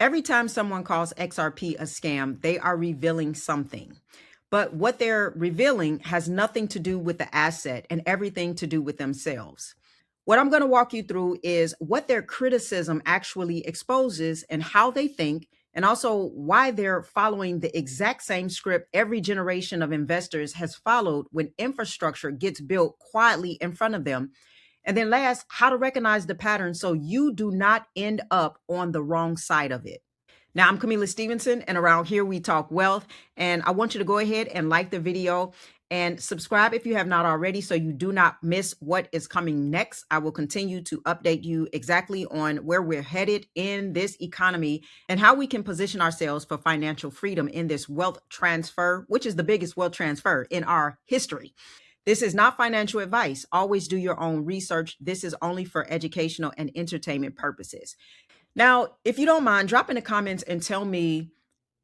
Every time someone calls XRP a scam, they are revealing something. But what they're revealing has nothing to do with the asset and everything to do with themselves. What I'm going to walk you through is what their criticism actually exposes and how they think, and also why they're following the exact same script every generation of investors has followed when infrastructure gets built quietly in front of them. And then last, how to recognize the pattern so you do not end up on the wrong side of it. Now, I'm Camila Stevenson, and around here we talk wealth. And I want you to go ahead and like the video and subscribe if you have not already so you do not miss what is coming next. I will continue to update you exactly on where we're headed in this economy and how we can position ourselves for financial freedom in this wealth transfer, which is the biggest wealth transfer in our history. This is not financial advice. Always do your own research. This is only for educational and entertainment purposes. Now, if you don't mind, drop in the comments and tell me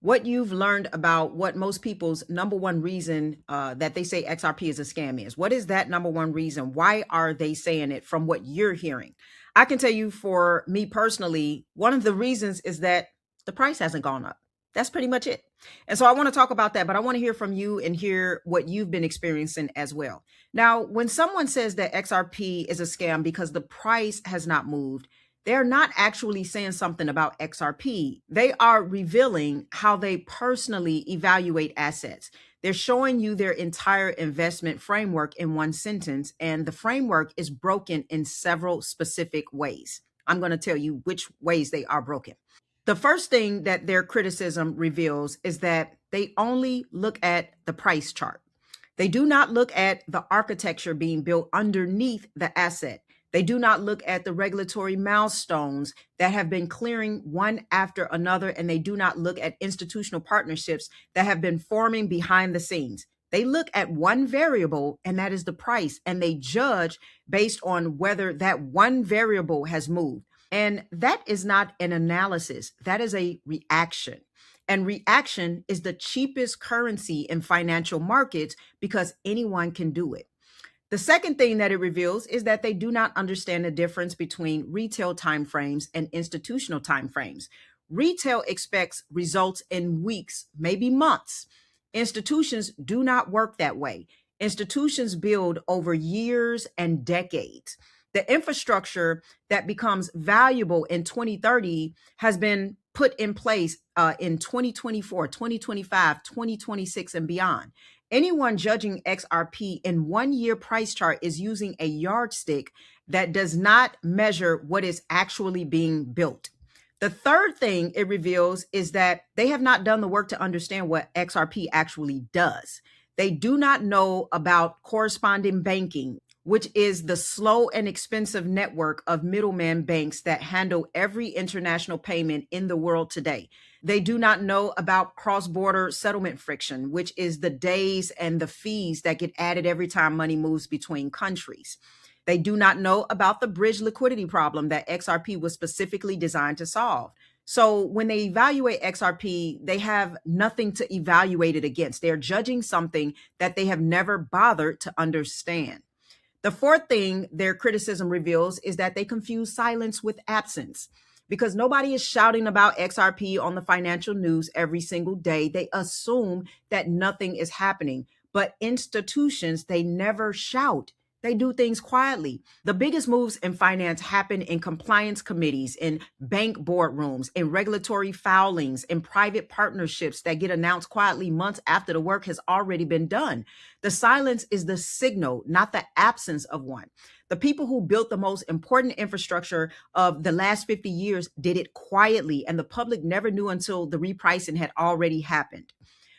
what you've learned about what most people's number one reason that they say XRP is a scam is. What is that number one reason? Why are they saying it from what you're hearing? I can tell you for me personally, one of the reasons is that the price hasn't gone up. That's pretty much it. And so I want to talk about that, but I want to hear from you and hear what you've been experiencing as well. Now, when someone says that XRP is a scam because the price has not moved, they're not actually saying something about XRP. They are revealing how they personally evaluate assets. They're showing you their entire investment framework in one sentence, and the framework is broken in several specific ways. I'm going to tell you which ways they are broken. The first thing that their criticism reveals is that they only look at the price chart. They do not look at the architecture being built underneath the asset. They do not look at the regulatory milestones that have been clearing one after another, and they do not look at institutional partnerships that have been forming behind the scenes. They look at one variable, and that is the price, and they judge based on whether that one variable has moved. And that is not an analysis. That is a reaction. And reaction is the cheapest currency in financial markets because anyone can do it. The second thing that it reveals is that they do not understand the difference between retail timeframes and institutional timeframes. Retail expects results in weeks, maybe months. Institutions do not work that way. Institutions build over years and decades. The infrastructure that becomes valuable in 2030 has been put in place in 2024, 2025, 2026, and beyond. Anyone judging XRP in 1 year price chart is using a yardstick that does not measure what is actually being built. The third thing it reveals is that they have not done the work to understand what XRP actually does. They do not know about corresponding banking, which is the slow and expensive network of middleman banks that handle every international payment in the world today. They do not know about cross-border settlement friction, which is the days and the fees that get added every time money moves between countries. They do not know about the bridge liquidity problem that XRP was specifically designed to solve. So when they evaluate XRP, they have nothing to evaluate it against. They're judging something that they have never bothered to understand. The fourth thing their criticism reveals is that they confuse silence with absence. Because nobody is shouting about XRP on the financial news every single day, they assume that nothing is happening. But institutions, they never shout. They do things quietly. The biggest moves in finance happen in compliance committees, in bank boardrooms, in regulatory foulings, in private partnerships that get announced quietly months after the work has already been done. The silence is the signal, not the absence of one. The people who built the most important infrastructure of the last 50 years did it quietly, and the public never knew until the repricing had already happened.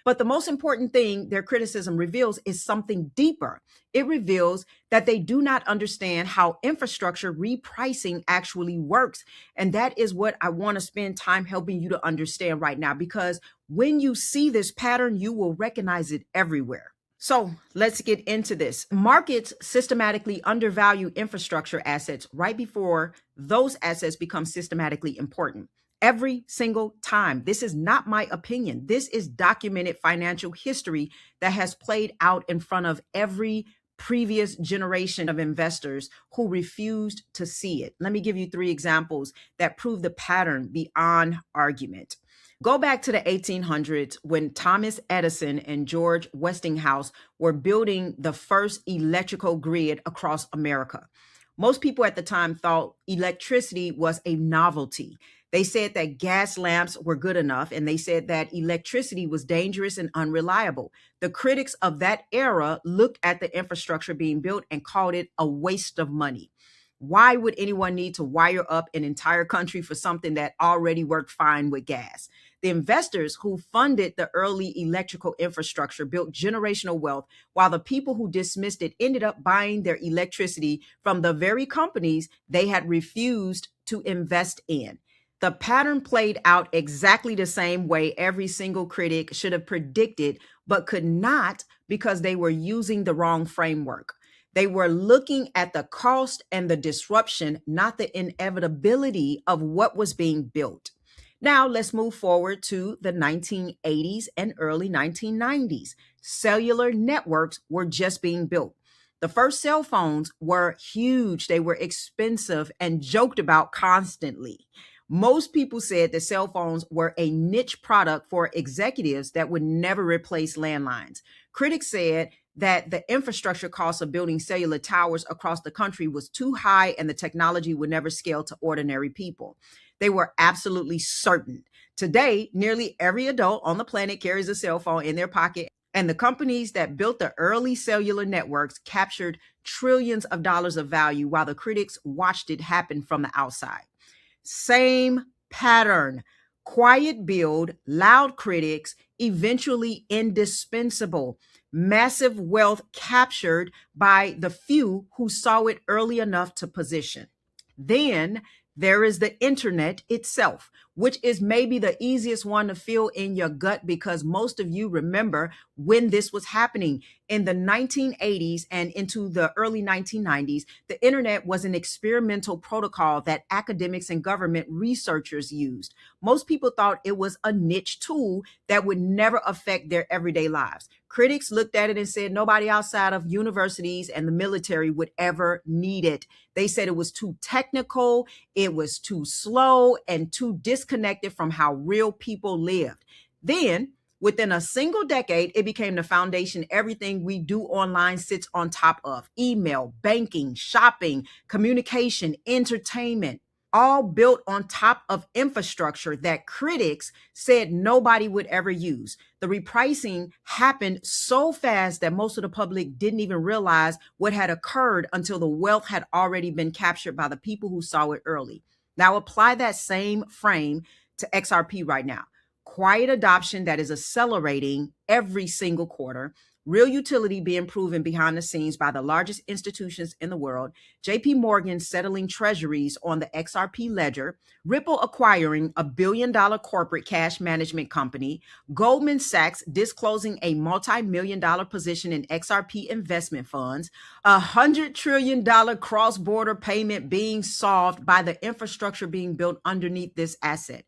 But the most important thing their criticism reveals is something deeper. It reveals that they do not understand how infrastructure repricing actually works. And that is what I want to spend time helping you to understand right now, because when you see this pattern, you will recognize it everywhere. So let's get into this. Markets systematically undervalue infrastructure assets right before those assets become systematically important. Every single time. This is not my opinion. This is documented financial history that has played out in front of every previous generation of investors who refused to see it. Let me give you 3 examples that prove the pattern beyond argument. Go back to the 1800s when Thomas Edison and George Westinghouse were building the first electrical grid across America. Most people at the time thought electricity was a novelty. They said that gas lamps were good enough, and they said that electricity was dangerous and unreliable. The critics of that era looked at the infrastructure being built and called it a waste of money. Why would anyone need to wire up an entire country for something that already worked fine with gas? The investors who funded the early electrical infrastructure built generational wealth, while the people who dismissed it ended up buying their electricity from the very companies they had refused to invest in. The pattern played out exactly the same way every single critic should have predicted, but could not because they were using the wrong framework. They were looking at the cost and the disruption, not the inevitability of what was being built. Now let's move forward to the 1980s and early 1990s. Cellular networks were just being built. The first cell phones were huge. They were expensive and joked about constantly. Most people said that cell phones were a niche product for executives that would never replace landlines. Critics said that the infrastructure cost of building cellular towers across the country was too high and the technology would never scale to ordinary people. They were absolutely certain. Today, nearly every adult on the planet carries a cell phone in their pocket, and the companies that built the early cellular networks captured trillions of dollars of value while the critics watched it happen from the outside. Same pattern. Quiet build, loud critics, eventually indispensable. Massive wealth captured by the few who saw it early enough to position. Then there is the internet itself, which is maybe the easiest one to feel in your gut because most of you remember when this was happening. In the 1980s and into the early 1990s, the internet was an experimental protocol that academics and government researchers used. Most people thought it was a niche tool that would never affect their everyday lives. Critics looked at it and said nobody outside of universities and the military would ever need it. They said it was too technical, it was too slow, and too disconnected from how real people lived. Then, within a single decade, it became the foundation everything we do online sits on top of. Email, banking, shopping, communication, entertainment, all built on top of infrastructure that critics said nobody would ever use. The repricing happened so fast that most of the public didn't even realize what had occurred until the wealth had already been captured by the people who saw it early. Now apply that same frame to XRP right now. Quiet adoption that is accelerating every single quarter, real utility being proven behind the scenes by the largest institutions in the world, JP Morgan settling treasuries on the XRP ledger, Ripple acquiring a $1 billion corporate cash management company, Goldman Sachs disclosing a multi-million-dollar position in XRP investment funds, $100 trillion cross-border payment being solved by the infrastructure being built underneath this asset.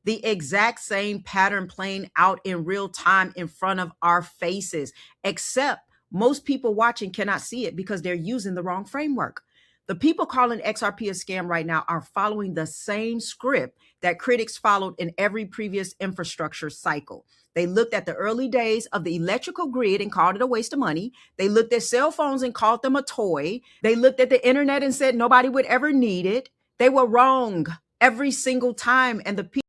The exact same pattern playing out in real time in front of our faces, except most people watching cannot see it because they're using the wrong framework. The people calling XRP a scam right now are following the same script that critics followed in every previous infrastructure cycle. They looked at the early days of the electrical grid and called it a waste of money. They looked at cell phones and called them a toy. They looked at the internet and said nobody would ever need it. They were wrong every single time, and the people